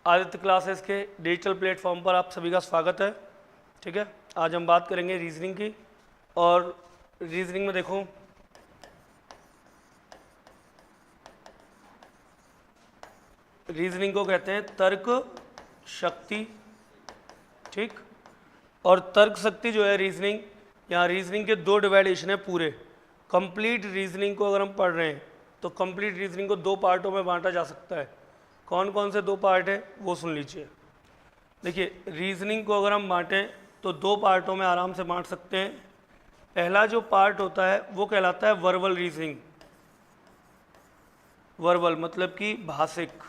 Aditya classes के digital platform पर आप सभी का स्वागत है। ठीक है, आज हम बात करेंगे रीजनिंग की। और रीजनिंग में देखो, रीजनिंग को कहते हैं तर्क शक्ति। ठीक, और तर्क शक्ति जो है रीजनिंग, यहाँ रीजनिंग के दो डिवाइडेशन है पूरे। कंप्लीट रीजनिंग को अगर हम पढ़ रहे हैं तो कंप्लीट रीजनिंग को दो पार्टों में बांटा जा सकता है। कौन कौन से दो पार्ट है वो सुन लीजिए। देखिए, रीजनिंग को अगर हम बांटें तो दो पार्टों में आराम से बांट सकते हैं। पहला जो पार्ट होता है वो कहलाता है वर्बल रीजनिंग। वर्बल मतलब कि भाषिक।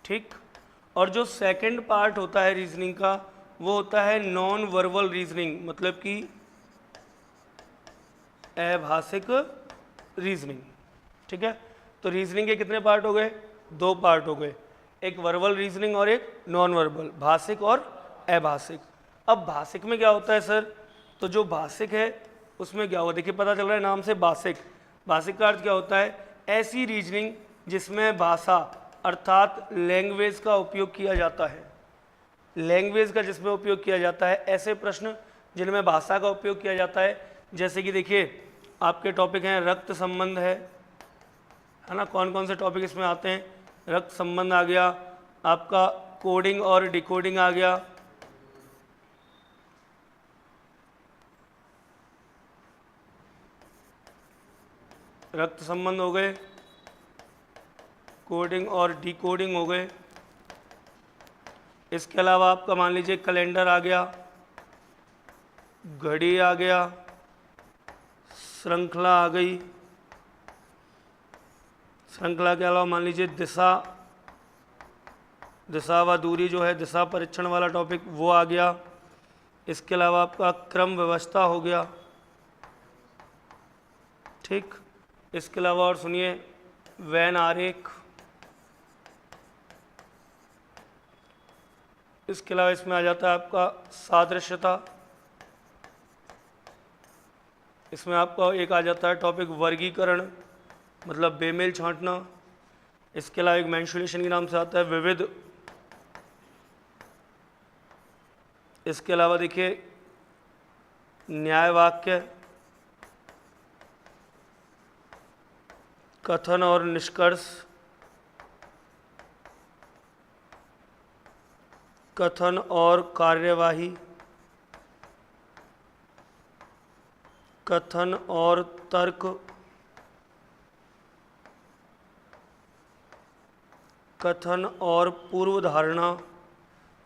ठीक, और जो सेकंड पार्ट होता है रीजनिंग का वो होता है नॉन वर्बल रीजनिंग, मतलब कि अभाषिक रीजनिंग। ठीक है, तो रीजनिंग के कितने पार्ट हो गए? दो पार्ट हो गए, एक वर्बल रीजनिंग और एक नॉन वर्बल, भाषिक और अभाषिक। अब भाषिक में क्या होता है सर? तो जो भाषिक है उसमें क्या होगा, देखिए पता चल रहा है नाम से भाषिक। भाषिक का अर्थ क्या होता है? ऐसी रीजनिंग जिसमें भाषा अर्थात लैंग्वेज का उपयोग किया जाता है। लैंग्वेज का जिसमें उपयोग किया जाता है, ऐसे प्रश्न जिनमें भाषा का उपयोग किया जाता है। जैसे कि देखिए, आपके टॉपिक हैं रक्त संबंध है ना। कौन कौन से टॉपिक इसमें आते हैं? रक्त संबंध आ गया, आपका कोडिंग और डिकोडिंग आ गया, रक्त संबंध हो गए, कोडिंग और डिकोडिंग हो गए। इसके अलावा आपका मान लीजिए कैलेंडर आ गया, घड़ी आ गया, श्रृंखला आ गई। श्रृंखला के अलावा मान लीजिए दिशा व दूरी जो है, दिशा परीक्षण वाला टॉपिक वो आ गया। इसके अलावा आपका क्रम व्यवस्था हो गया। ठीक, इसके अलावा और सुनिए वैन आरेख। इसके अलावा इसमें आ जाता है आपका सादृश्यता। इसमें आपका एक आ जाता है टॉपिक वर्गीकरण, मतलब बेमेल छांटना। इसके अलावा एक मेंशुरेशन के नाम से आता है विविध। इसके अलावा देखिए न्याय वाक्य, कथन और निष्कर्ष, कथन और कार्यवाही, कथन और तर्क, कथन और पूर्व धारणा।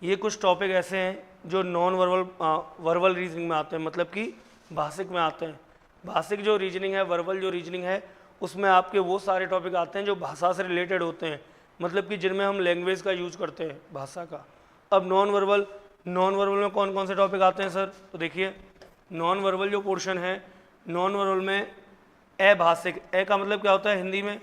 ये कुछ टॉपिक ऐसे हैं जो नॉन वर्बल रीजनिंग में आते हैं, मतलब कि भाषिक में आते हैं। भाषिक जो रीजनिंग है, वर्बल जो रीजनिंग है, उसमें आपके वो सारे टॉपिक आते हैं जो भाषा से रिलेटेड होते हैं, मतलब कि जिनमें हम लैंग्वेज का यूज करते हैं, भाषा का। अब नॉन वर्बल में कौन कौन से टॉपिक आते हैं सर? तो देखिए, नॉन वर्बल जो पोर्शन है, नॉन वर्बल में अभाषिक, ए का मतलब क्या होता है हिंदी में?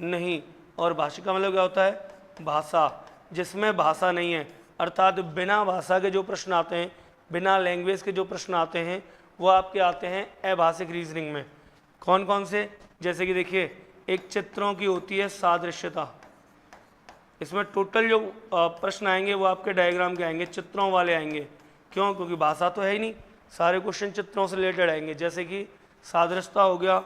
नहीं, और भाषिक का मतलब क्या होता है? भाषा, जिसमें भाषा नहीं है, अर्थात बिना भाषा के जो प्रश्न आते हैं, बिना लैंग्वेज के जो प्रश्न आते हैं, वो आपके आते हैं अभाषिक रीजनिंग में। कौन कौन से? जैसे कि देखिए, एक चित्रों की होती है सादृश्यता। इसमें टोटल जो प्रश्न आएंगे वो आपके डायग्राम के आएंगे, चित्रों वाले आएंगे। क्यों? क्योंकि भाषा तो है ही नहीं, सारे क्वेश्चन चित्रों से रिलेटेड आएंगे। जैसे कि सादृश्यता हो गया।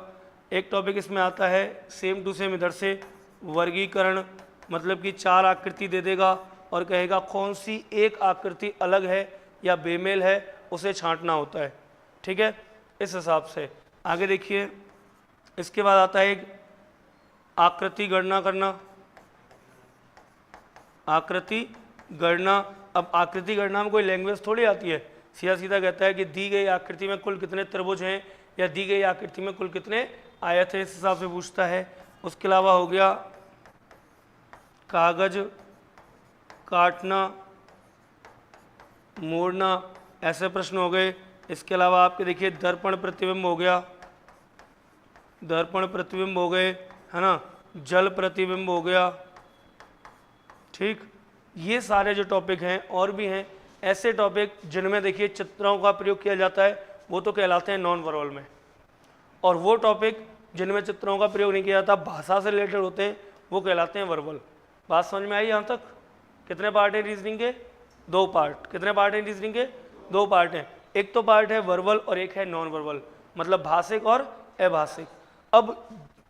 एक टॉपिक इसमें आता है सेम टू सेम इधर से वर्गीकरण, मतलब कि चार आकृति दे देगा और कहेगा कौन सी एक आकृति अलग है या बेमेल है, उसे छांटना होता है। ठीक है, इस हिसाब से आगे देखिए। इसके बाद आता है एक आकृति गणना करना। आकृति गणना, अब आकृति गणना में कोई लैंग्वेज थोड़ी आती है, सीधा सीधा कहता है कि दी गई आकृति में कुल कितने त्रिभुज हैं या दी गई आकृति में कुल कितने आयत हैं, इस हिसाब से पूछता है। उसके अलावा हो गया कागज काटना, मोड़ना, ऐसे प्रश्न हो गए। इसके अलावा आपके देखिए दर्पण प्रतिबिंब हो गया, दर्पण प्रतिबिंब हो गए, है ना, जल प्रतिबिंब हो गया। ठीक, ये सारे जो टॉपिक हैं और भी हैं ऐसे टॉपिक जिनमें देखिए चित्रों का प्रयोग किया जाता है, वो तो कहलाते हैं नॉन वर्बल में। और वो टॉपिक जिनमें चित्रों का प्रयोग नहीं किया जाता, भाषा से रिलेटेड होते हैं, वो कहलाते हैं वर्बल। बात समझ में आई यहाँ तक? कितने पार्ट हैं रीजनिंग के? 2 पार्ट। कितने पार्ट हैं रीजनिंग के? 2 पार्ट हैं। एक तो पार्ट है वर्बल और एक है नॉन वर्बल, मतलब भाषिक और अभाषिक। अब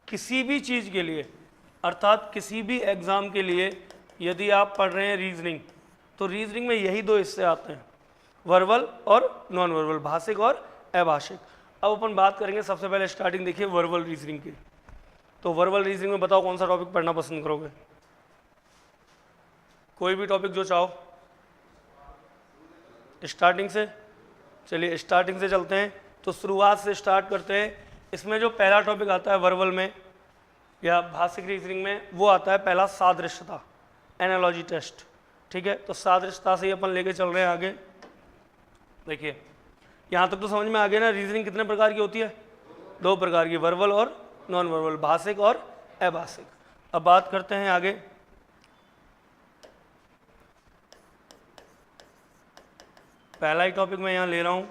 किसी भी चीज़ के लिए, अर्थात किसी भी एग्ज़ाम के लिए यदि आप पढ़ रहे हैं रीजनिंग, तो रीजनिंग में यही 2 हिस्से आते हैं, वर्बल और नॉन वर्बल, भाषिक और अभाषिक। अब अपन बात करेंगे, सबसे पहले स्टार्टिंग देखिए वर्बल रीजनिंग की। तो वर्बल रीजनिंग में बताओ कौन सा टॉपिक पढ़ना पसंद करोगे? कोई भी टॉपिक जो चाहो, स्टार्टिंग से। चलिए स्टार्टिंग से चलते हैं, तो शुरुआत से स्टार्ट करते हैं। इसमें जो पहला टॉपिक आता है वर्बल में या भाषिक रीजनिंग में, वो आता है पहला सादृश्यता, एनालॉजी टेस्ट। ठीक है, तो सादृश्यता से ही अपन लेके चल रहे हैं आगे। देखिए यहाँ तक तो समझ में आ गया ना, रीजनिंग कितने प्रकार की होती है? 2 प्रकार की, वर्बल और नॉन वर्बल, भाषिक और अभाषिक। अब बात करते हैं आगे। पहला ही टॉपिक मैं यहाँ ले रहा हूँ,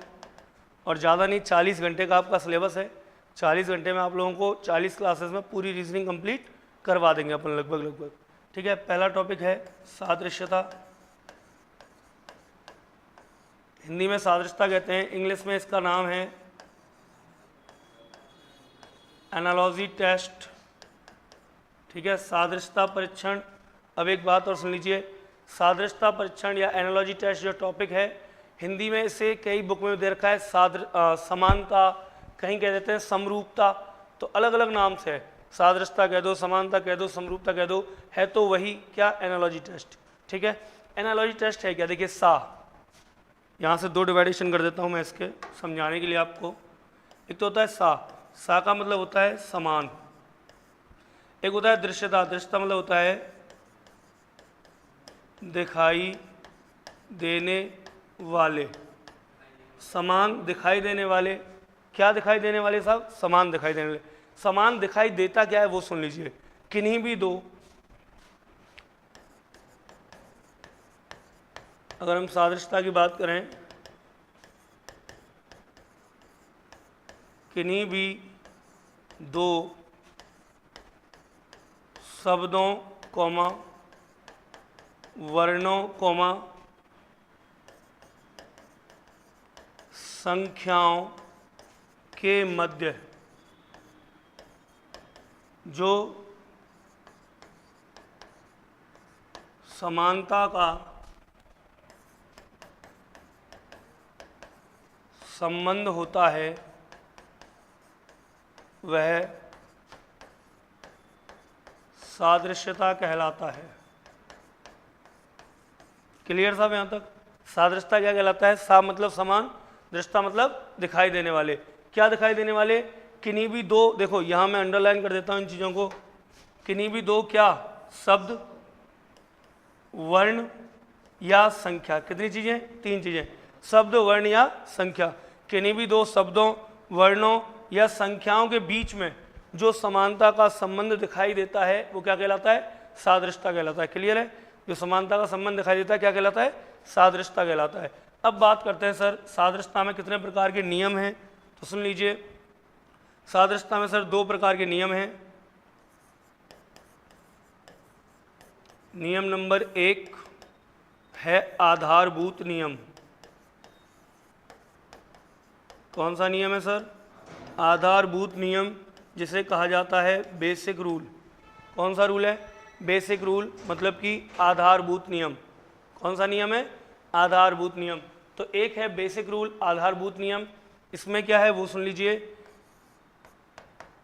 और ज़्यादा नहीं, 40 घंटे का आपका सिलेबस है। 40 घंटे में आप लोगों को 40 क्लासेस में पूरी रीजनिंग कंप्लीट करवा देंगे अपन लगभग। ठीक है, पहला टॉपिक है सादृश्यता। हिंदी में सादृश्यता कहते हैं, इंग्लिश में इसका नाम है एनालॉजी टेस्ट। ठीक है, सादृश्यता परीक्षण। अब एक बात और सुन लीजिए, सादृश्यता परीक्षण या एनालॉजी टेस्ट जो टॉपिक है, हिंदी में इसे कई बुक में दे रखा है समानता, कहीं कह देते हैं समरूपता, तो अलग अलग नाम से है। सादृश्यता कह दो, समानता कह दो, समरूपता कह दो, है तो वही क्या? Analogy test. ठीक है, एनालॉजी टेस्ट है क्या? देखिए यहाँ से 2 डिवाइडेशन कर देता हूँ मैं इसके समझाने के लिए आपको। एक तो होता है सा का मतलब होता है समान। एक होता है दृश्यता, दृश्यता मतलब होता है दिखाई देने वाले, समान दिखाई देने वाले। क्या दिखाई देने वाले साहब? समान दिखाई देने वाले। समान दिखाई देता क्या है वो सुन लीजिए, किन्हीं भी 2, अगर हम सादृश्यता की बात करें, किन्हीं भी 2 शब्दों कॉमा वर्णों कॉमा संख्याओं के मध्य जो समानता का संबंध होता है वह सादृश्यता कहलाता है। क्लियर साहब यहाँ तक? सादृश्यता क्या कहलाता है? सा मतलब समान, दृश्यता मतलब दिखाई देने वाले। क्या दिखाई देने वाले? किन्हीं भी 2, देखो यहाँ मैं अंडरलाइन कर देता हूँ इन चीज़ों को, किन्हीं भी 2 क्या? शब्द, वर्ण या संख्या। कितनी चीज़ें? 3 चीज़ें, शब्द, वर्ण या संख्या। किन्हीं भी 2 शब्दों, वर्णों या संख्याओं के बीच में जो समानता का संबंध दिखाई देता है वो क्या कहलाता है? सादृश्यता कहलाता है। क्लियर है? जो समानता का संबंध दिखाई देता है क्या कहलाता है? सादृश्यता कहलाता है। अब बात करते हैं सर सादृश्यता में कितने प्रकार के नियम हैं, तो सुन लीजिए। सादृश्यता में सर 2 प्रकार के नियम हैं। नियम नंबर 1 है आधारभूत नियम। कौन सा नियम है सर? आधारभूत नियम, जिसे कहा जाता है बेसिक रूल। कौन सा रूल है? बेसिक रूल, मतलब कि आधारभूत नियम। कौन सा नियम है? आधारभूत नियम। तो एक है बेसिक रूल, आधारभूत नियम। इसमें क्या है वो सुन लीजिए।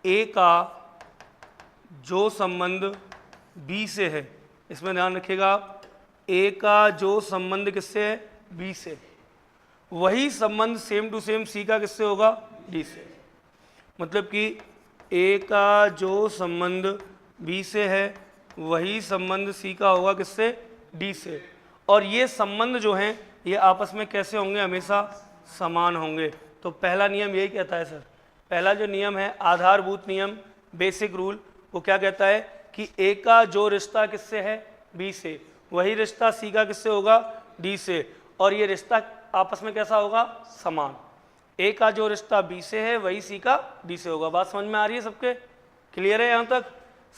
ए का जो संबंध बी से है, इसमें ध्यान रखिएगा आप, ए का जो संबंध किससे है? बी से, वही संबंध सेम टू सेम सी का किससे होगा? डी से। मतलब कि ए का जो संबंध बी से है वही संबंध सी का होगा किससे? डी से। और ये संबंध जो हैं ये आपस में कैसे होंगे? हमेशा समान होंगे। तो पहला नियम यही कहता है सर, पहला जो नियम है आधारभूत नियम, बेसिक रूल, वो क्या कहता है कि ए का जो रिश्ता किससे है? बी से, वही रिश्ता सी का किससे होगा? डी से। और ये रिश्ता आपस में कैसा होगा? समान। ए का जो रिश्ता बी से है वही सी का डी से होगा। बात समझ में आ रही है सबके? क्लियर है यहाँ तक?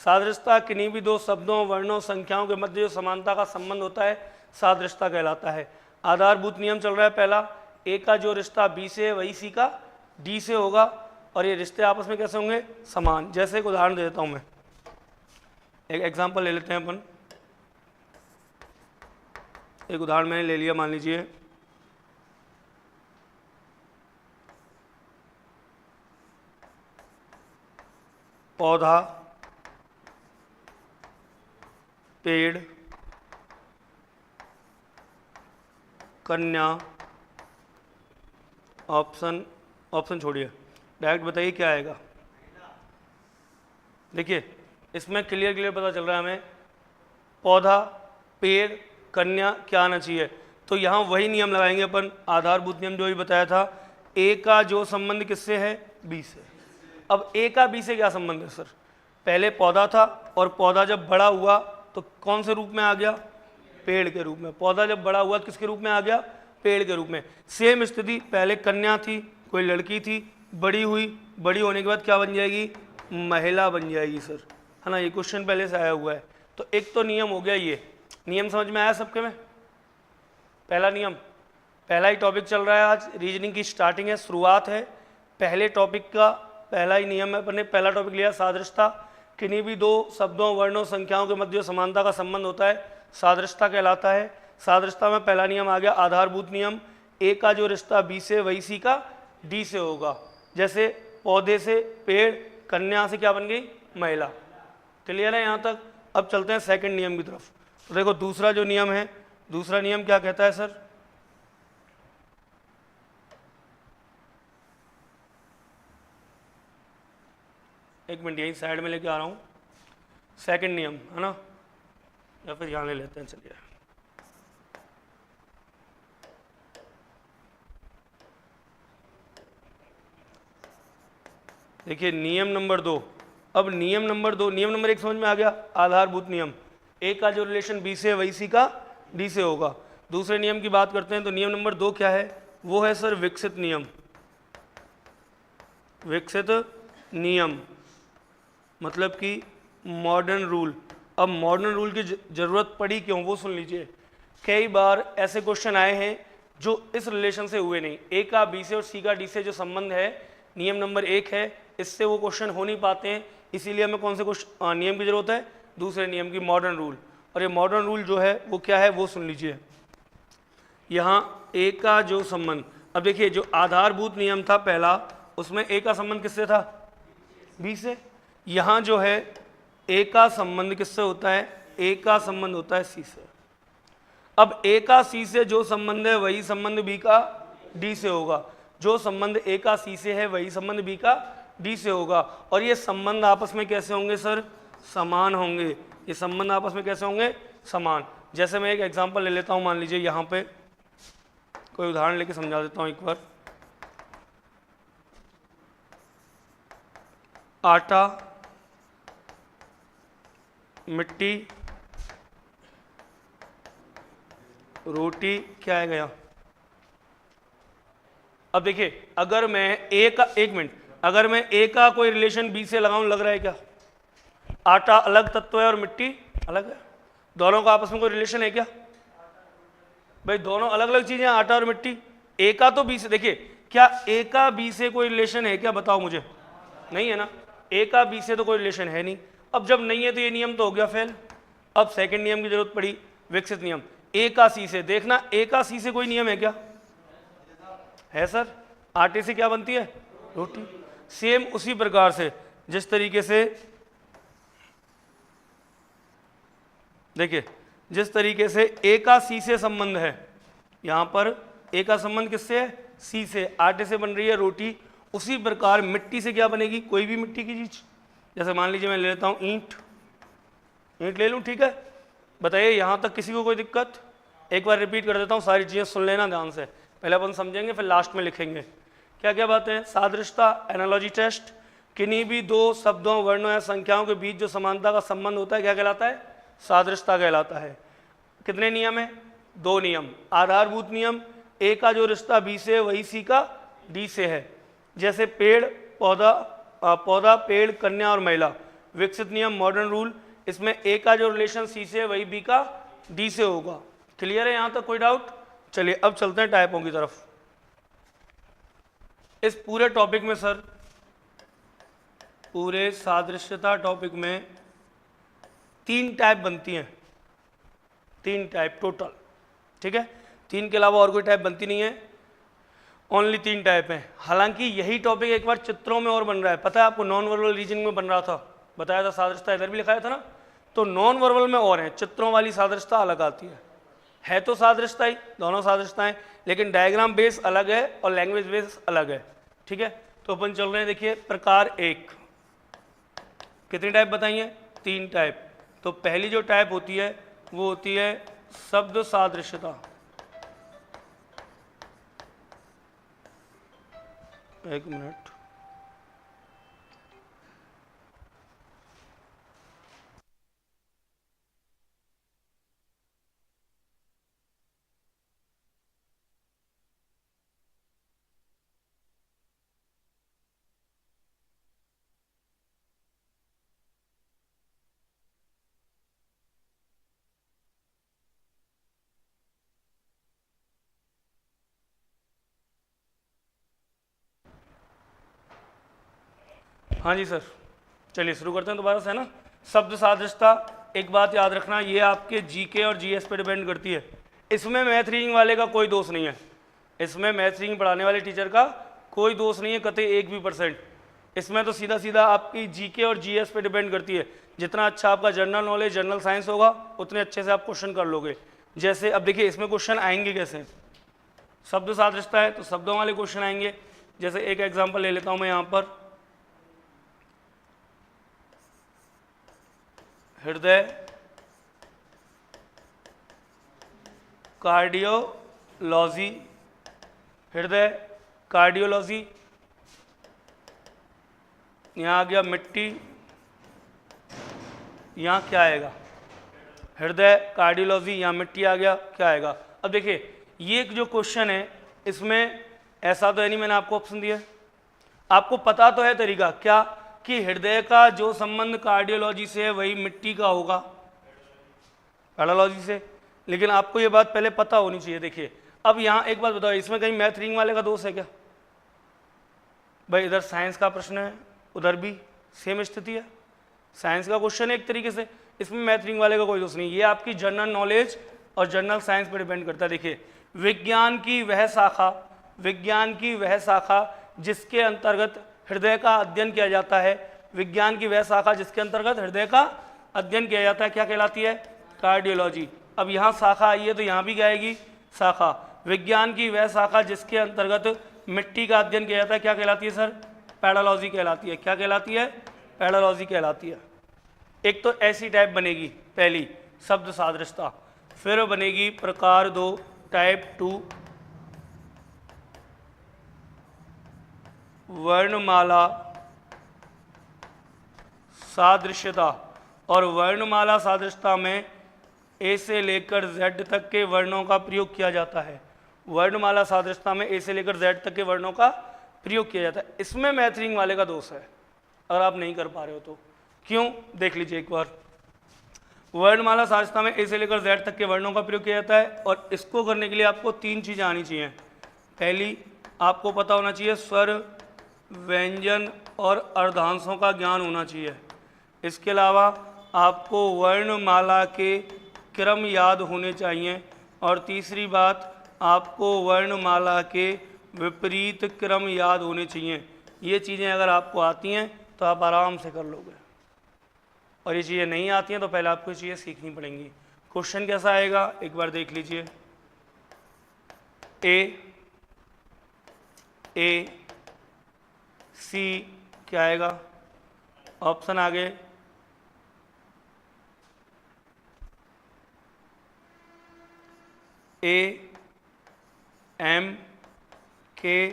सादृश्यता किन्हीं भी दो शब्दों, वर्णों, संख्याओं के मध्य जो समानता का संबंध होता है सादृश्यता कहलाता है। आधारभूत नियम चल रहा है पहला, ए का जो रिश्ता बी से है वही सी का डी से होगा, और ये रिश्ते आपस में कैसे होंगे, समान। जैसे एक उदाहरण दे देता हूं मैं, एक एग्जांपल ले लेते हैं अपन। एक उदाहरण मैंने ले लिया, मान लीजिए पौधा, पेड़, कन्या, ऑप्शन छोड़िए, डायरेक्ट बताइए क्या आएगा। देखिए इसमें क्लियर पता चल रहा है हमें, पौधा, पेड़, कन्या क्या आना चाहिए। तो यहाँ वही नियम लगाएंगे अपन, आधारभूत नियम जो भी बताया था। ए का जो संबंध किससे है, बी से। अब ए का बी से क्या संबंध है सर, पहले पौधा था और पौधा जब बड़ा हुआ तो कौन से रूप में आ गया, पेड़ के रूप में। पौधा जब बड़ा हुआ तो किसके रूप में आ गया, पेड़ के रूप में। सेम स्थिति, पहले कन्या थी, कोई लड़की थी, बड़ी हुई, बड़ी होने के बाद क्या बन जाएगी, महिला बन जाएगी सर, है ना। ये क्वेश्चन पहले से आया हुआ है। तो एक तो नियम हो गया, ये नियम समझ में आया सबके में। पहला नियम, पहला ही टॉपिक चल रहा है आज, रीजनिंग की स्टार्टिंग है, शुरुआत है। पहले टॉपिक का पहला ही नियम है, अपन ने पहला टॉपिक लिया सादृश्यता। किन्हीं भी दो शब्दों, वर्णों, संख्याओं के मध्य जो समानता का संबंध होता है सादृश्यता कहलाता है। सादृश्यता में पहला नियम आ गया आधारभूत नियम, ए का जो रिश्ता बी से वही सी का डी से होगा। जैसे पौधे से पेड़, कन्या से क्या बन गई, महिला। क्लियर है यहाँ तक। अब चलते हैं सेकंड नियम की तरफ। तो देखो दूसरा जो नियम है, दूसरा नियम क्या कहता है सर, एक मिनट यही साइड में लेके आ रहा हूँ। सेकंड नियम है ना, या फिर यहाँ ले लेते हैं, चलिए। देखिए नियम नंबर 2। अब नियम नंबर 2, नियम नंबर 1 समझ में आ गया, आधारभूत नियम, ए का जो रिलेशन बी से है वही सी का डी से होगा। दूसरे नियम की बात करते हैं तो नियम नंबर 2 क्या है, वो है सर विकसित नियम। विकसित नियम मतलब कि मॉडर्न रूल। अब मॉडर्न रूल की जरूरत पड़ी क्यों, वो सुन लीजिए। कई बार ऐसे क्वेश्चन आए हैं जो इस रिलेशन से हुए नहीं, ए का बी से और सी का डी से जो संबंध है नियम नंबर 1 है, इससे वो क्वेश्चन हो नहीं पाते हैं। इसीलिए हमें कौन से क्वेश्चन नियम की जरूरत है, दूसरे नियम की, मॉडर्न रूल। और ये मॉडर्न रूल जो है वो क्या है, वो सुन लीजिए। यहाँ ए का जो संबंध, अब देखिए जो आधारभूत नियम था पहला, उसमें ए का संबंध किससे था, बी से। यहाँ जो है ए का संबंध किससे होता है, ए का संबंध होता है सी से। अब ए का सी से जो संबंध है वही संबंध बी का डी से होगा। जो संबंध ए का सी से है वही संबंध बी का डी से होगा। और ये संबंध आपस में कैसे होंगे सर, समान होंगे। ये संबंध आपस में कैसे होंगे, समान। जैसे मैं एक एग्जांपल ले लेता हूं, मान लीजिए यहाँ पे कोई उदाहरण लेके समझा देता हूं एक बार। आटा, मिट्टी, रोटी, क्या है गया। अब देखिए अगर मैं ए का, एक मिनट, अगर मैं ए का कोई रिलेशन बी से लगाऊं, लग रहा है क्या, आटा अलग तत्व है और मिट्टी अलग है, दोनों का आपस में कोई रिलेशन है क्या भाई, दोनों अलग अलग चीजें, आटा और मिट्टी। ए का तो बी से, देखिए क्या ए का बी से कोई रिलेशन है क्या, बताओ मुझे, नहीं है ना। ए का बी से तो कोई रिलेशन है नहीं। अब जब नहीं है तो ये नियम तो हो गया फेल। अब सेकंड नियम की जरूरत पड़ी, विकसित नियम, ए का सी से। देखना ए का सी से कोई नियम है क्या, है सर। आटे से क्या बनती है, रोटी। सेम उसी प्रकार से जिस तरीके से, देखिए जिस तरीके से ए का सी से संबंध है, यहां पर ए का संबंध किससे है, सी से, आटे से बन रही है रोटी। उसी प्रकार मिट्टी से क्या बनेगी, कोई भी मिट्टी की चीज। जैसे मान लीजिए मैं ले लेता हूं ईंट, ईंट ले लूं, ठीक है। बताइए यहां तक किसी को कोई दिक्कत। एक बार रिपीट कर देता हूं, सारी चीजें सुन लेना ध्यान से, पहले अपन समझेंगे फिर लास्ट में लिखेंगे। क्या क्या बातें हैं, सादृश्यता, एनालॉजी टेस्ट, किन्हीं भी दो शब्दों, वर्णों या संख्याओं के बीच जो समानता का संबंध होता है क्या कहलाता है, सादृश्यता कहलाता है। कितने नियम है, 2 नियम। आधारभूत नियम, ए का जो रिश्ता बी से वही सी का डी से है। जैसे पेड़, पौधा, पेड़, कन्या और महिला। विकसित नियम मॉडर्न रूल, इसमें ए का जो रिलेशन सी से है वही बी का डी से होगा। क्लियर है यहाँ तक कोई डाउट? चलिए अब चलते हैं टाइपों की तरफ। इस पूरे टॉपिक में सर, पूरे सादृश्यता टॉपिक में 3 टाइप बनती हैं, 3 टाइप टोटल, ठीक है। 3 के अलावा और कोई टाइप बनती नहीं है, ओनली 3 टाइप हैं। हालांकि यही टॉपिक एक बार चित्रों में और बन रहा है, पता है आपको, नॉन वर्बल रीजनिंग में बन रहा था, बताया था, सादृश्यता इधर भी लिखाया था ना। तो नॉन वर्बल में और है, चित्रों वाली सादृश्यता अलग आती है तो सादृश्यता ही, दोनों सादृश्यताएं, लेकिन डायग्राम बेस अलग है और लैंग्वेज बेस अलग है, ठीक है। तो अपन चल रहे हैं, देखिए प्रकार 1, कितनी टाइप बताइए? 3 टाइप। तो पहली जो टाइप होती है वो होती है शब्द सादृश्यता। एक मिनट, हाँ जी सर, चलिए शुरू करते हैं दोबारा से, है ना। शब्द सादृश्यता, एक बात याद रखना, ये आपके जीके और जीएस पे डिपेंड करती है। इसमें मैथ रीडिंग वाले का कोई दोष नहीं है, इसमें मैथ रीडिंग पढ़ाने वाले टीचर का कोई दोष नहीं है, कतई 1% भी। इसमें तो सीधा सीधा आपकी जीके और जीएस पे डिपेंड करती है। जितना अच्छा आपका जनरल नॉलेज, जनरल साइंस होगा, उतने अच्छे से आप क्वेश्चन कर लोगे। जैसे अब देखिए इसमें क्वेश्चन आएंगे कैसे, शब्द सादृश्यता है तो शब्दों वाले क्वेश्चन आएंगे। जैसे एक एग्जाम्पल ले लेता हूँ मैं यहाँ पर, हृदय कार्डियोलॉजी, हृदय कार्डियोलॉजी, यहाँ आ गया मिट्टी, यहाँ क्या आएगा? हृदय कार्डियोलॉजी, यहाँ मिट्टी आ गया, क्या आएगा? अब देखिए ये जो क्वेश्चन है इसमें ऐसा तो है नहीं, मैंने आपको ऑप्शन दिया, आपको पता तो है तरीका क्या, कि हृदय का जो संबंध कार्डियोलॉजी से है वही मिट्टी का होगा पैडोलॉजी से, लेकिन आपको ये बात पहले पता होनी चाहिए। देखिए अब यहाँ एक बात बताओ, इसमें कहीं मैथ रीडिंग वाले का दोष है क्या? भाई इधर साइंस का प्रश्न है, उधर भी सेम स्थिति है, साइंस का क्वेश्चन है एक तरीके से, इसमें मैथ रीडिंग वाले का कोई दोष नहीं। ये आपकी जनरल नॉलेज और जनरल साइंस पर डिपेंड करता है। देखिए विज्ञान की वह शाखा, विज्ञान की वह शाखा जिसके अंतर्गत हृदय का अध्ययन किया जाता है, विज्ञान की वह शाखा जिसके अंतर्गत हृदय का अध्ययन किया जाता है, क्या कहलाती है? कार्डियोलॉजी। अब यहाँ शाखा आई है तो यहाँ भी क्या आएगी? शाखा। विज्ञान की वह शाखा जिसके अंतर्गत मिट्टी का अध्ययन किया जाता है, क्या कहलाती है सर? पैडोलॉजी कहलाती है। क्या कहलाती है? पैडोलॉजी कहलाती है। एक तो ऐसी टाइप बनेगी पहली, शब्द सादृश्यता। फिर बनेगी प्रकार 2, टाइप 2, वर्णमाला सादृश्यता। और वर्णमाला सादृश्यता में ए से लेकर जेड तक के वर्णों का प्रयोग किया जाता है। वर्णमाला सादृश्यता में ए से लेकर जेड तक के वर्णों का प्रयोग किया जाता है। इसमें मैथ रीडिंग वाले का दोष है, अगर आप नहीं कर पा रहे हो तो। क्यों? देख लीजिए एक बार। वर्णमाला सादृश्यता में ए से लेकर जेड तक के वर्णों का प्रयोग किया जाता है, और इसको करने के लिए आपको 3 चीज़ें आनी चाहिए। पहली, आपको पता होना चाहिए स्वर, व्यंजन और अर्धांशों का ज्ञान होना चाहिए। इसके अलावा आपको वर्णमाला के क्रम याद होने चाहिए। और तीसरी बात, आपको वर्णमाला के विपरीत क्रम याद होने चाहिए। ये चीज़ें अगर आपको आती हैं तो आप आराम से कर लोगे, और ये चीज़ें नहीं आती हैं तो पहले आपको ये चीज़ें सीखनी पड़ेंगी। क्वेश्चन कैसा आएगा एक बार देख लीजिए। ए सी क्या आएगा? ऑप्शन आगे ए एम के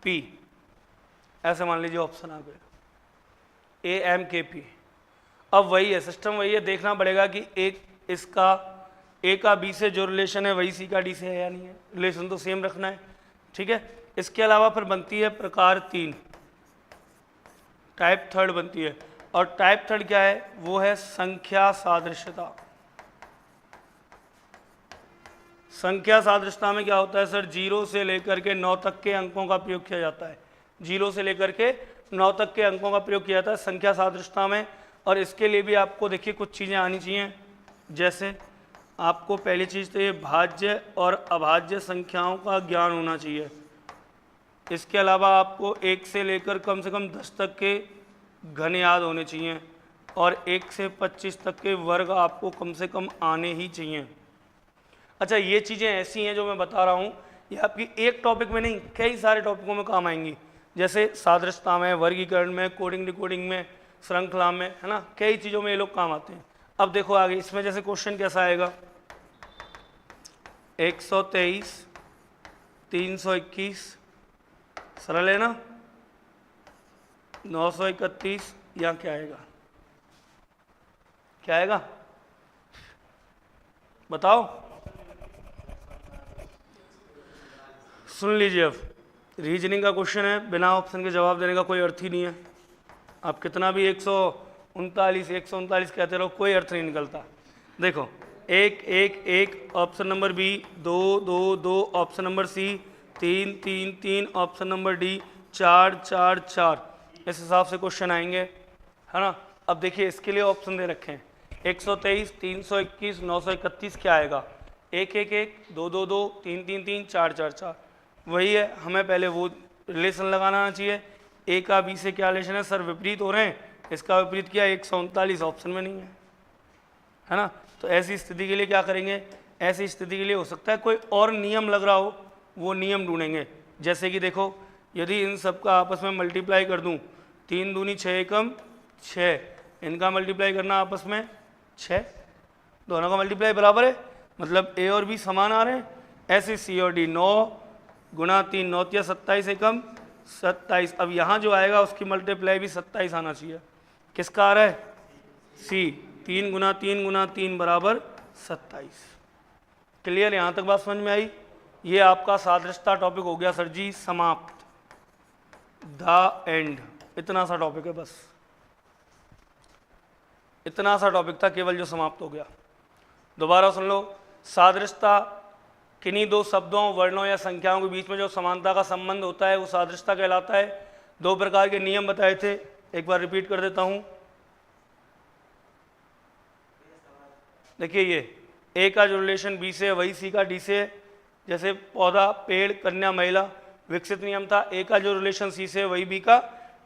पी, ऐसे मान लीजिए ऑप्शन आ गए ए एम के पी। अब वही है, सिस्टम वही है, देखना पड़ेगा कि एक इसका ए का बी से जो रिलेशन है वही सी का डी से है या नहीं है, रिलेशन तो सेम रखना है, ठीक है। इसके अलावा फिर बनती है प्रकार 3, टाइप 3 बनती है और टाइप थर्ड क्या है, वो है संख्या सादृश्यता। संख्या सादृश्यता में क्या होता है सर, 0 से लेकर के 9 तक के अंकों का प्रयोग किया जाता है। 0 से लेकर के 9 तक के अंकों का प्रयोग किया जाता है संख्या सादृश्यता में। और इसके लिए भी आपको देखिए कुछ चीज़ें आनी चाहिए, जैसे आपको पहली चीज़ तो ये भाज्य और अभाज्य संख्याओं का ज्ञान होना चाहिए। इसके अलावा आपको 1 से लेकर कम से कम 10 तक के घन याद होने चाहिए, और 1 से 25 तक के वर्ग आपको कम से कम आने ही चाहिए। अच्छा, ये चीज़ें ऐसी हैं जो मैं बता रहा हूँ, ये आपकी एक टॉपिक में नहीं, कई सारे टॉपिकों में काम आएंगी, जैसे सादृश्यता में, वर्गीकरण में, कोडिंग डिकोडिंग में, श्रृंखला में, है ना, कई चीज़ों में ये लोग काम आते हैं। अब देखो आगे इसमें जैसे क्वेश्चन कैसा आएगा, 123, 321, सरल है ना, 931, या क्या आएगा, क्या आएगा बताओ, सुन लीजिए। अब रीजनिंग का क्वेश्चन है, बिना ऑप्शन के जवाब देने का कोई अर्थ ही नहीं है। आप कितना भी 139 कहते रहो, कोई अर्थ नहीं निकलता। देखो 1 1 1 option number B, 2 2 2 option number C, 3 3 3 option number D, 4 4 4, इस हिसाब से क्वेश्चन आएंगे, है ना। अब देखिए इसके लिए ऑप्शन दे रखे हैं, 123, 321, 931, क्या आएगा, 1 1 1, 2 2 2, 3 3 3, 4 4 4, वही है। हमें पहले वो रिलेशन लगाना आना चाहिए। ए का बी से क्या रिलेशन है सर, विपरीत हो रहे हैं, इसका विपरीत किया, 139 ऑप्शन में नहीं है ना। तो ऐसी स्थिति के लिए क्या करेंगे, ऐसी स्थिति के लिए हो सकता है कोई और नियम लग रहा हो, वो नियम ढूंढेंगे। जैसे कि देखो, यदि इन सब का आपस में मल्टीप्लाई कर दूं, 3 दूनी 6 एकम 6, इनका मल्टीप्लाई करना आपस में 6, दोनों का मल्टीप्लाई बराबर है, मतलब ए और बी समान आ रहे हैं। ऐसे सी और डी, 9 गुणा 3, 9 या 27 एकम 27। अब यहाँ जो आएगा उसकी मल्टीप्लाई भी 27 आना चाहिए। किसका आ रहा है, सी, 3 गुणा 3 गुणा 3 बराबर 27। क्लियर, यहाँ तक बात समझ में आई। ये आपका सादृश्यता टॉपिक हो गया सर जी समाप्त, द एंड। इतना सा टॉपिक है, बस इतना सा टॉपिक था केवल जो समाप्त हो गया। दोबारा सुन लो, सादृश्यता किन्हीं दो शब्दों, वर्णों या संख्याओं के बीच में जो समानता का संबंध होता है वो सादृश्यता कहलाता है। 2 प्रकार के नियम बताए थे, एक बार रिपीट कर देता हूं। देखिए ये ए का जो रिलेशन बी से है वही सी का डी से है। जैसे पौधा, पेड़, कन्या, महिला, विकसित नियम था, ए का जो रिलेशन सी से है वही बी का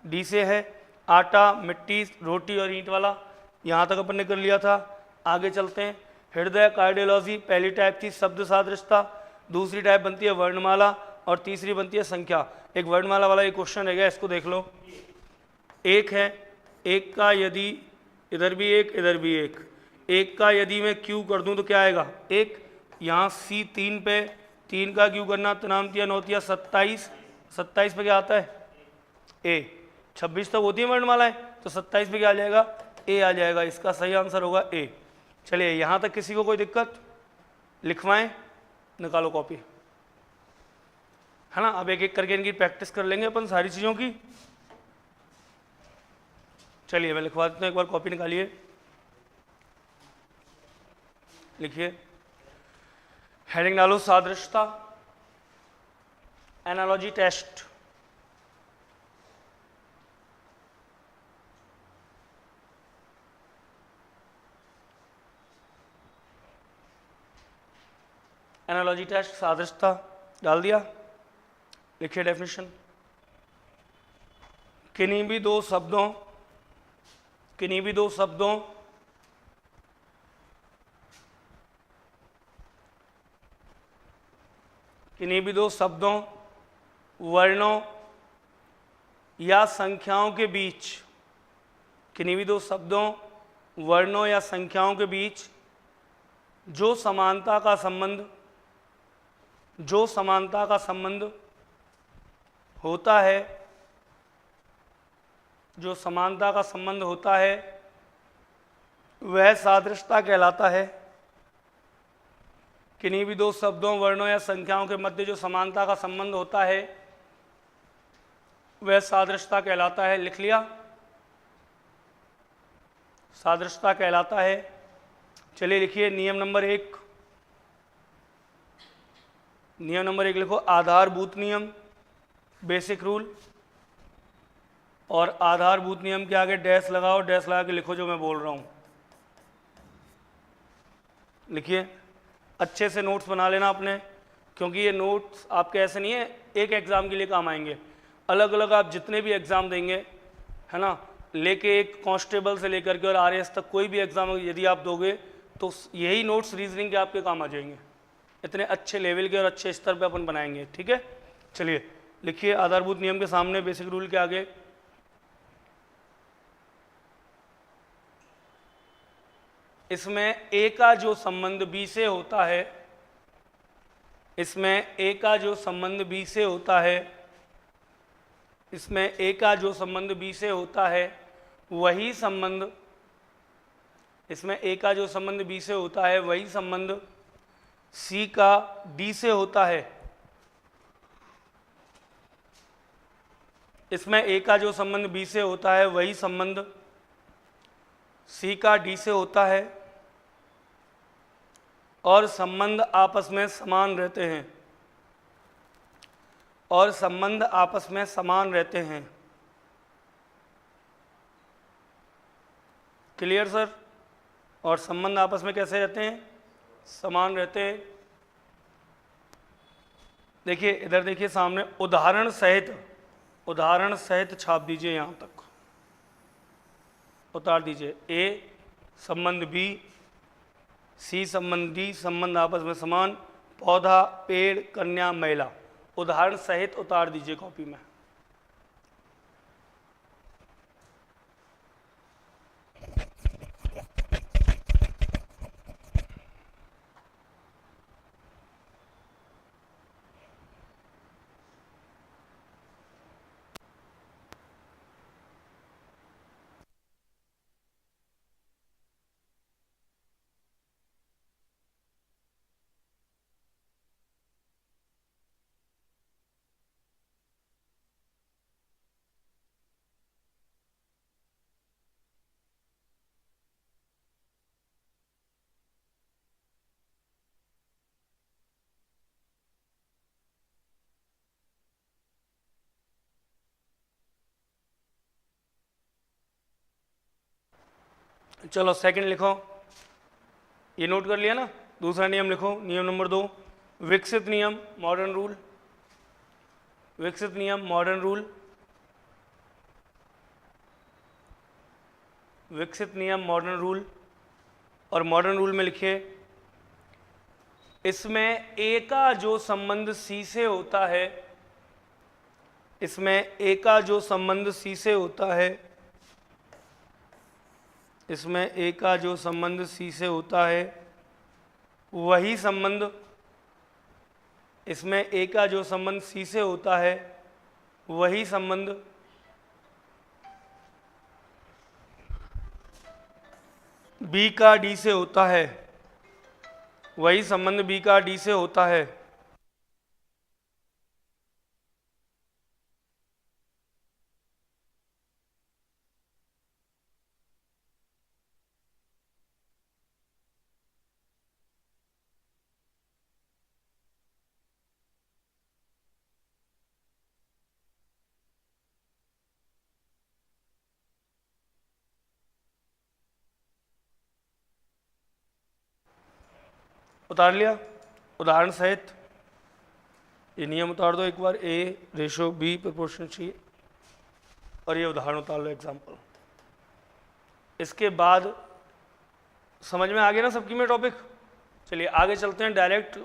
डी से है। आटा, मिट्टी, रोटी और ईंट वाला, यहाँ तक अपन ने कर लिया था। आगे चलते हैं, हृदय, कार्डियोलॉजी, पहली टाइप थी शब्द सादृश्यता, दूसरी टाइप बनती है वर्णमाला, और तीसरी बनती है संख्या। एक वर्णमाला वाला एक क्वेश्चन रह गया, इसको देख लो। एक है, एक का यदि, इधर भी एक, इधर भी एक, एक का यदि मैं क्यू कर दूं तो क्या आएगा, एक। यहाँ सी 3 पे, 3 का क्यू करना, तनामतिया 9 या 27, 27 पे क्या आता है, ए। 26 तक होती है वर्णमालाएं, तो 27 पे क्या आ जाएगा, ए आ जाएगा। इसका सही आंसर होगा ए। चलिए यहाँ तक किसी को कोई दिक्कत, लिखवाएं, निकालो कॉपी, है ना। अब एक एक करके इनकी प्रैक्टिस कर लेंगे अपन सारी चीज़ों की। चलिए मैं लिखवा देता हूँ, एक बार कॉपी निकालिए, लिखिए, हेडिंग डालो सादृश्यता, एनालॉजी टेस्ट। एनालॉजी टेस्ट, सादृश्यता डाल दिया, लिखिए डेफिनेशन। किन्हीं भी दो शब्दों, किन्हीं भी दो शब्दों किन्हीं भी दो शब्दों, वर्णों या संख्याओं के बीच, किन्हीं भी दो शब्दों, वर्णों या संख्याओं के बीच जो समानता का संबंध, जो समानता का संबंध होता है, जो समानता का संबंध होता है वह सादृश्यता कहलाता है। किन्हीं भी दो शब्दों, वर्णों या संख्याओं के मध्य जो समानता का संबंध होता है वह सादृश्यता कहलाता है। लिख लिया। सादृश्यता कहलाता है। चलिए लिखिए नियम नंबर 1। नियम नंबर 1 लिखो, आधारभूत नियम, बेसिक रूल। और आधारभूत नियम के आगे डैश लगाओ, डैश लगा के लिखो जो मैं बोल रहा हूँ। लिखिए, अच्छे से नोट्स बना लेना अपने, क्योंकि ये नोट्स आपके ऐसे नहीं है एक एग्ज़ाम के लिए काम आएंगे, अलग अलग आप जितने भी एग्ज़ाम देंगे, है ना, लेके एक कांस्टेबल से लेकर के और आरएएस तक कोई भी एग्ज़ाम यदि आप दोगे तो यही नोट्स रीजनिंग के आपके काम आ जाएंगे। इतने अच्छे लेवल के और अच्छे स्तर पे अपन बनाएंगे, ठीक है। चलिए लिखिए, आधारभूत नियम के सामने बेसिक रूल के आगे इसमें ए का जो संबंध बी से होता है, इसमें ए का जो संबंध बी से होता है, इसमें ए का जो संबंध बी से होता है वही संबंध, इसमें ए का जो संबंध बी से होता है वही संबंध सी का डी से होता है। इसमें ए का जो संबंध बी से होता है वही संबंध सी का डी से होता है और संबंध आपस में समान रहते हैं, और संबंध आपस में समान रहते हैं। Clear sir? और संबंध आपस में कैसे रहते हैं? समान रहते हैं। देखिए इधर देखिए सामने उदाहरण सहित छाप दीजिए, यहाँ तक उतार दीजिए। ए संबंध बी, सी संबंध डी, संबंध आपस में समान, पौधा, पेड़, कन्या, महिला, उदाहरण सहित उतार दीजिए कॉपी में। चलो सेकंड लिखो, ये नोट कर लिया ना। दूसरा नियम लिखो, नियम नंबर 2, विकसित नियम, मॉडर्न रूल। विकसित नियम, मॉडर्न रूल। विकसित नियम, मॉडर्न रूल। और मॉडर्न रूल में लिखिए, इसमें ए का जो संबंध सी से होता है, इसमें ए का जो संबंध सी से होता है, इसमें ए का जो संबंध सी से होता है वही संबंध, इसमें ए का जो संबंध सी से होता है वही संबंध बी का डी से होता है, वही संबंध बी का डी से होता है। उतार लिया उदाहरण सहित? ये नियम उतार दो एक बार, ए रेशो बी प्रोपोर्शन सी, और ये उदाहरण उतार लो एग्जाम्पल। इसके बाद समझ में आ गया ना सबकी में टॉपिक? चलिए आगे चलते हैं, डायरेक्ट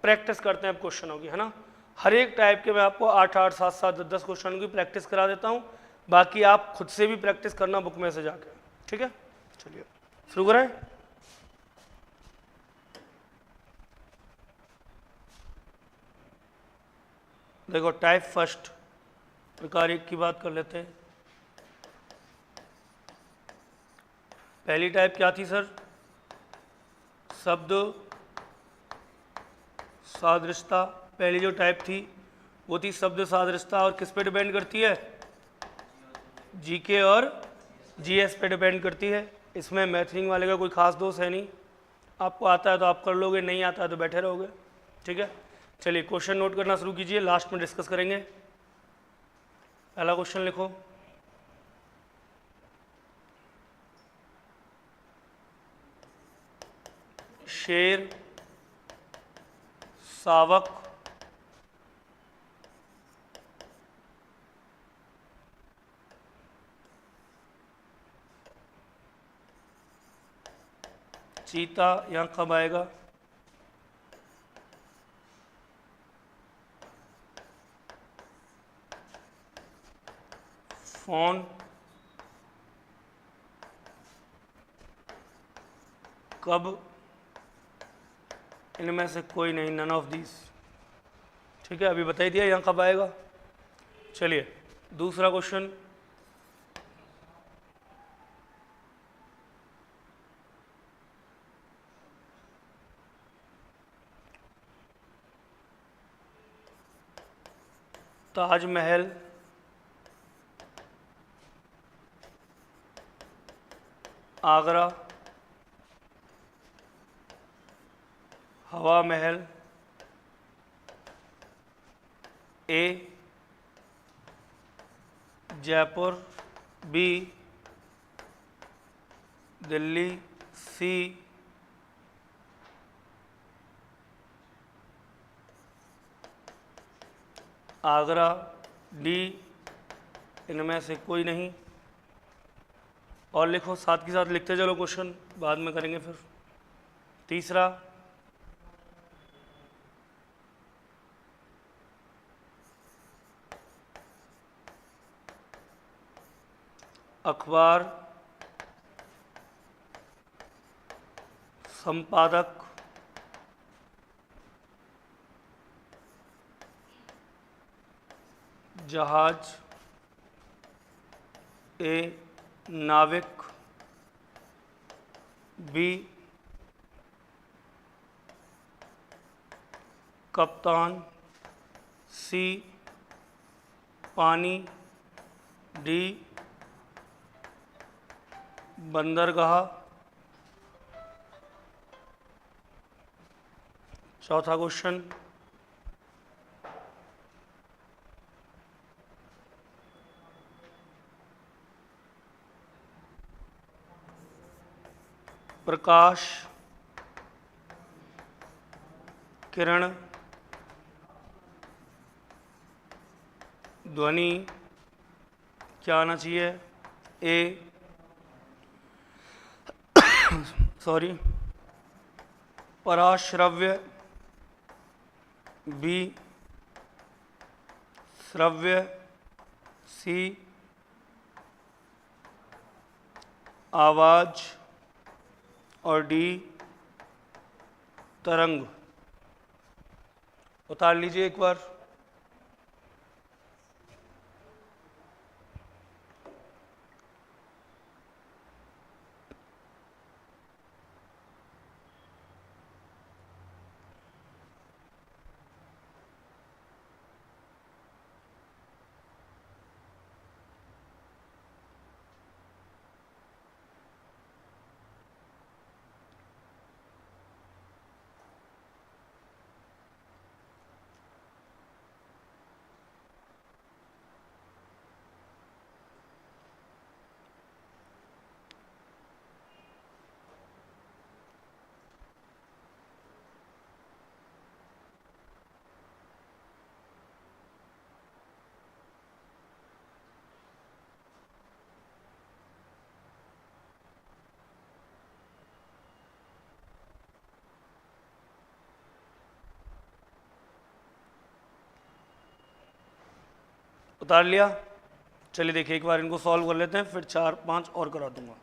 प्रैक्टिस करते हैं अब क्वेश्चनों की, है ना। हर एक टाइप के मैं आपको 8-8, 7-7, 10-10 क्वेश्चनों की प्रैक्टिस करा देता हूँ, बाकी आप खुद से भी प्रैक्टिस करना बुक में से जाके, ठीक है। चलिए शुरू करें। देखो टाइप फर्स्ट, प्रकार एक की बात कर लेते हैं। पहली टाइप क्या थी सर? शब्द सादृश्यता। पहली जो टाइप थी वो थी शब्द सादृश्यता, और किस पे डिपेंड करती है? जीके और जीएस पे डिपेंड करती है। इसमें मैथिंग वाले का कोई खास दोष है नहीं, आपको आता है तो आप कर लोगे, नहीं आता है तो बैठे रहोगे। ठीक है, चलिए क्वेश्चन नोट करना शुरू कीजिए, लास्ट में डिस्कस करेंगे। पहला क्वेश्चन लिखो। शेर, शावक, चीता यहाँ कब आएगा? फोन कब? इनमें से कोई नहीं, नन ऑफ दीज। ठीक है, अभी बता ही दिया यहाँ कब आएगा। चलिए दूसरा क्वेश्चन, ताजमहल आगरा, हवा महल ए जयपुर, बी दिल्ली, सी आगरा, डी इनमें से कोई नहीं। और लिखो, साथ के साथ लिखते चलो, क्वेश्चन बाद में करेंगे फिर। तीसरा, अखबार संपादक जहाज, ए नाविक, बी कप्तान, सी पानी, डी बंदरगाह। चौथा क्वेश्चन, प्रकाश, किरण, ध्वनि क्या आना चाहिए? ए सॉरी पराश्रव्य, बी श्रव्य, सी आवाज और डी तरंग। उतार लीजिए एक बार। उतार लिया। चलिए देखिए, एक बार इनको सॉल्व कर लेते हैं, फिर 4-5 और करा दूंगा।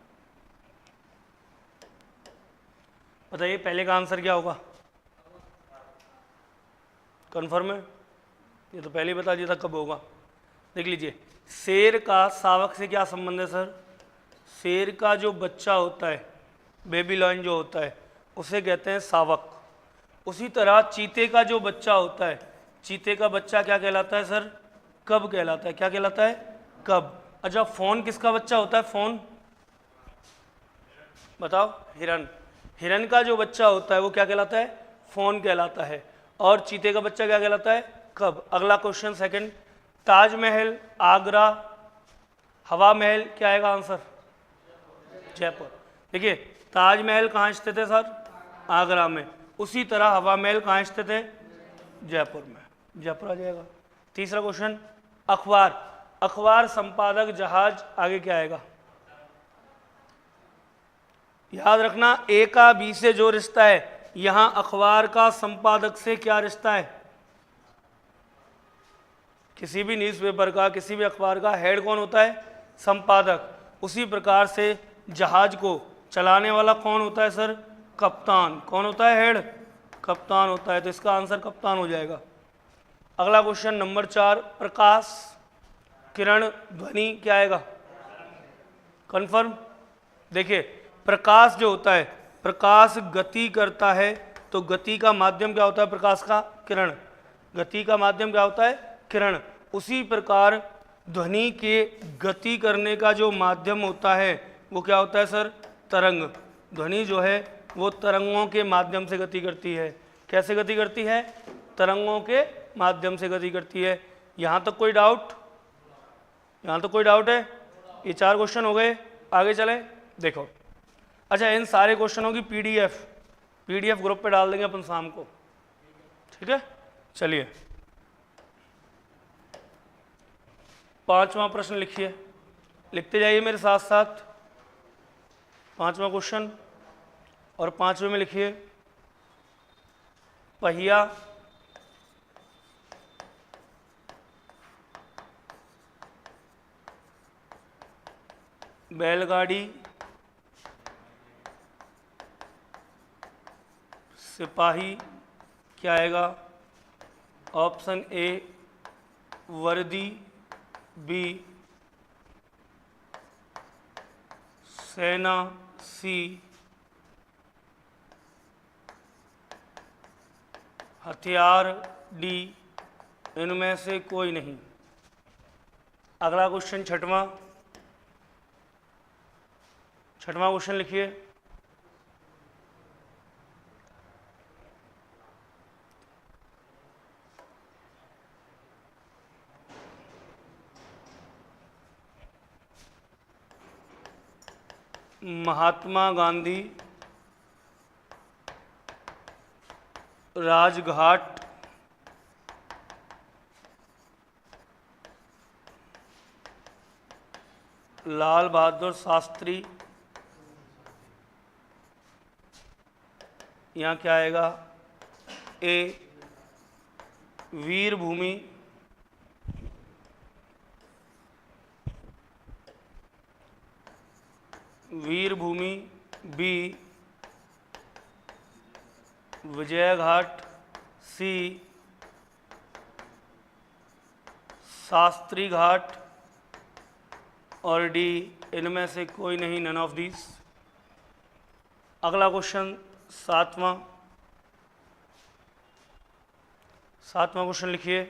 बताइए पहले का आंसर क्या होगा? कन्फर्म है? ये तो पहले ही बता दिया था कब होगा। देख लीजिए, शेर का शावक से क्या संबंध है सर? शेर का जो बच्चा होता है, बेबी लॉयन जो होता है, उसे कहते हैं शावक। उसी तरह चीते का जो बच्चा होता है, चीते का बच्चा क्या कहलाता है सर? कब कहलाता है। क्या कहलाता है? कब। अच्छा, फोन किसका बच्चा होता है? फोन बताओ। हिरन। हिरन का जो बच्चा होता है वो क्या कहलाता है? फॉन कहलाता है। और चीते का बच्चा क्या कहलाता है? कब। अगला क्वेश्चन सेकंड, ताजमहल, आगरा, हवा महल, क्या आएगा आंसर? जयपुर। देखिए ताजमहल कहाँ स्थित है सर? आगरा में। उसी तरह हवा महल कहाँ स्थित है? जयपुर में। जयपुर आ जाएगा। तीसरा क्वेश्चन, अखबार। अखबार संपादक, जहाज, आगे क्या आएगा? याद रखना ए का बी से जो रिश्ता है, यहां अखबार का संपादक से क्या रिश्ता है? किसी भी न्यूज़पेपर का, किसी भी अखबार का हेड कौन होता है? संपादक। उसी प्रकार से जहाज को चलाने वाला कौन होता है सर? कप्तान। कौन होता है हेड? कप्तान होता है। तो इसका आंसर कप्तान हो जाएगा। अगला क्वेश्चन नंबर 4, प्रकाश, किरण, ध्वनि, क्या आएगा? कंफर्म। देखिए प्रकाश जो होता है, प्रकाश गति करता है, तो गति का माध्यम क्या होता है? प्रकाश का किरण। गति का माध्यम क्या होता है? किरण। उसी प्रकार ध्वनि के गति करने का जो माध्यम होता है वो क्या होता है सर? तरंग। ध्वनि जो है वो तरंगों के माध्यम से गति करती है। कैसे गति करती है? तरंगों के माध्यम से गति करती है। यहाँ तक कोई डाउट? यहाँ तक कोई डाउट है? ये 4 क्वेश्चन हो गए। आगे चले। देखो, अच्छा इन सारे क्वेश्चनों की पीडीएफ ग्रुप पे डाल देंगे अपन शाम को, ठीक है? चलिए 5वां प्रश्न लिखिए, लिखते जाइए मेरे साथ साथ। 5वां क्वेश्चन, और 5वें में लिखिए, पहिया, बैलगाड़ी, सिपाही, क्या आएगा? ऑप्शन ए वर्दी, बी सेना, सी हथियार, डी इनमें से कोई नहीं। अगला क्वेश्चन छठवां क्वेश्चन लिखिए, महात्मा गांधी राजघाट लाल बहादुर शास्त्री, यहाँ क्या आएगा? ए वीर भूमि, बी विजय घाट, सी शास्त्री घाट, और डी इनमें से कोई नहीं, नन ऑफ दीज। अगला क्वेश्चन सातवां क्वेश्चन लिखिए,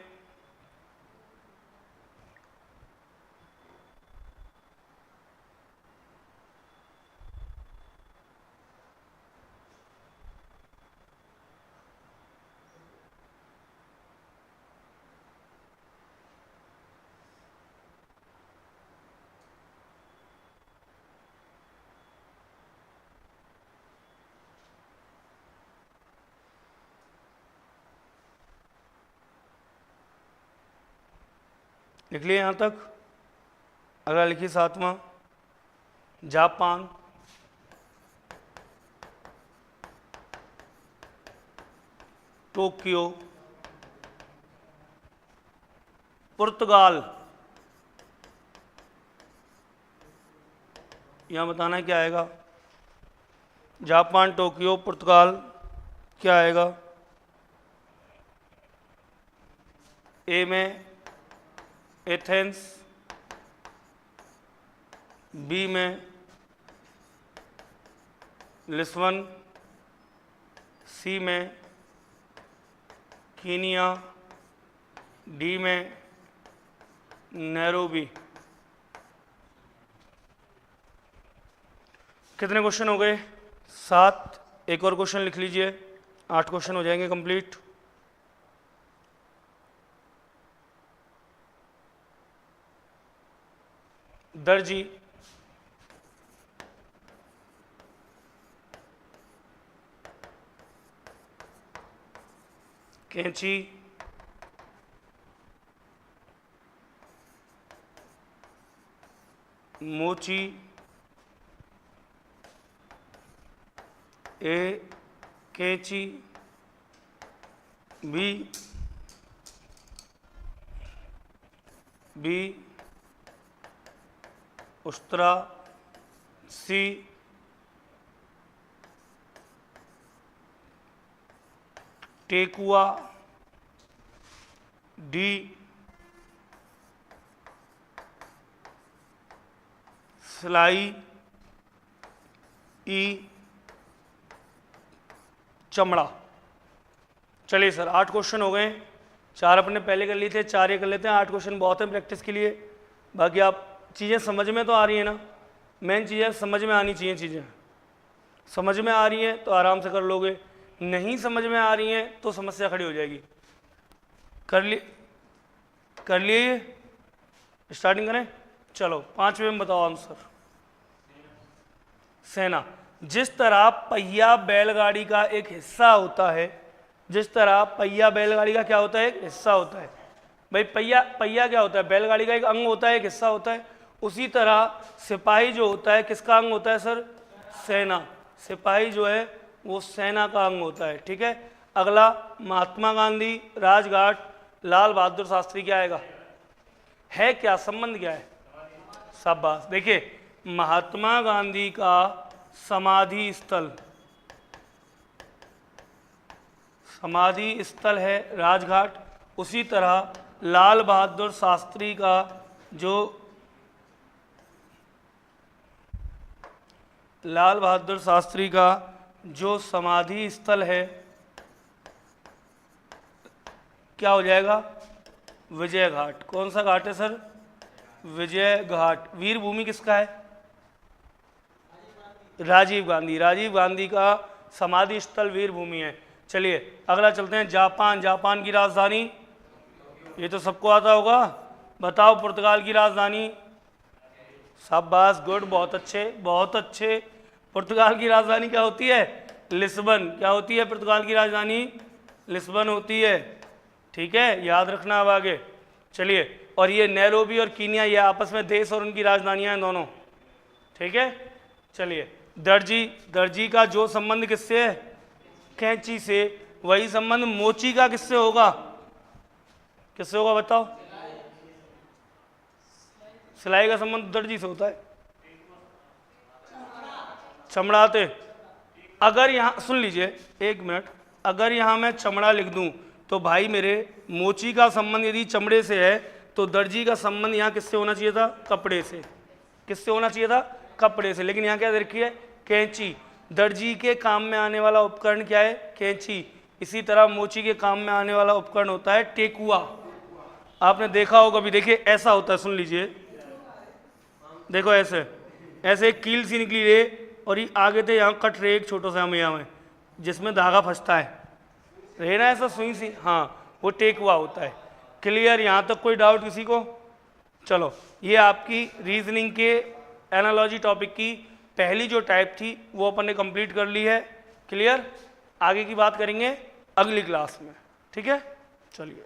लिख लिए यहाँ तक? अगला लिखिए सातवां, जापान, टोक्यो, पुर्तगाल। यहाँ बताना है क्या आएगा? जापान, टोक्यो, पुर्तगाल, क्या आएगा? ए में एथेंस, बी में लिस्बन, सी में कीनिया, डी में नैरोबी। कितने क्वेश्चन हो गए? 7। एक और क्वेश्चन लिख लीजिए, 8 क्वेश्चन हो जाएंगे कंप्लीट। दर्जी, कैंची, मोची, ए कैंची, बी उस्तरा, सी टेकुआ, डी सिलाई, ई चमड़ा। चलिए सर 8 क्वेश्चन हो गए, 4 अपने पहले कर लिए थे, 4 ये कर लेते हैं। 8 क्वेश्चन बहुत है प्रैक्टिस के लिए। बाकी आप चीज़ें समझ में तो आ रही है ना, मेन चीज़ें समझ में आनी चाहिए। चीज़ें समझ में आ रही हैं तो आराम से कर लोगे, नहीं समझ में आ रही हैं तो समस्या खड़ी हो जाएगी। कर लिए स्टार्टिंग करें? चलो 5वें में बताओ आंसर। सेना। जिस तरह पहिया बैलगाड़ी का एक हिस्सा होता है, जिस तरह पहिया बैलगाड़ी का क्या होता है? एक हिस्सा होता है। भाई पहिया क्या होता है? बैलगाड़ी का एक अंग होता है, एक हिस्सा होता है। उसी तरह सिपाही जो होता है किसका अंग होता है सर? सेना। सिपाही जो है वो सेना का अंग होता है। ठीक है। अगला महात्मा गांधी, राजघाट, लाल बहादुर शास्त्री क्या आएगा? है क्या संबंध क्या है? शाबाश। देखिए महात्मा गांधी का समाधि स्थल है राजघाट। उसी तरह लाल बहादुर शास्त्री का जो समाधि स्थल है क्या हो जाएगा? विजय घाट। कौन सा घाट है सर? विजय घाट। वीर भूमि किसका है? राजीव गांधी का समाधि स्थल वीर भूमि है। चलिए अगला चलते हैं। जापान की राजधानी, ये तो सबको आता होगा, बताओ। पुर्तगाल की राजधानी? शाबाश, गुड, बहुत अच्छे। पुर्तगाल की राजधानी क्या होती है? लिस्बन। क्या होती है पुर्तगाल की राजधानी? लिस्बन होती है। ठीक है, याद रखना अब आगे। चलिए, और ये नैरोबी और कीनिया, ये आपस में देश और उनकी राजधानियां हैं दोनों। ठीक है। चलिए दर्जी का जो संबंध किससे है? कैंची से। वही संबंध मोची का किससे होगा? बताओ। सिलाई का संबंध दर्जी से होता है, चमड़ाते। अगर यहां सुन लीजिए एक मिनट, अगर यहां मैं चमड़ा लिख दूं तो भाई मेरे मोची का संबंध यदि चमड़े से है तो दर्जी का संबंध यहां किससे होना चाहिए था? कपड़े से। किससे होना चाहिए था? कपड़े से। लेकिन यहां क्या देखिए, कैंची। दर्जी के काम में आने वाला उपकरण क्या है? कैंची। इसी तरह मोची के काम में आने वाला उपकरण होता है टेकुआ। आपने देखा होगा, भी देखिए ऐसा होता है, सुन लीजिए, देखो ऐसे एक कील सी निकली रे, और ये आगे थे यहाँ कट रहे एक छोटा सा मैया में जिसमें धागा फंसता है, रहे ना ऐसा सुई सी, हाँ वो टेकुआ होता है। क्लियर? यहाँ तक कोई डाउट किसी को? चलो, ये आपकी रीजनिंग के एनालॉजी टॉपिक की पहली जो टाइप थी वो अपन ने कंप्लीट कर ली है। क्लियर? आगे की बात करेंगे अगली क्लास में। ठीक है, चलिए।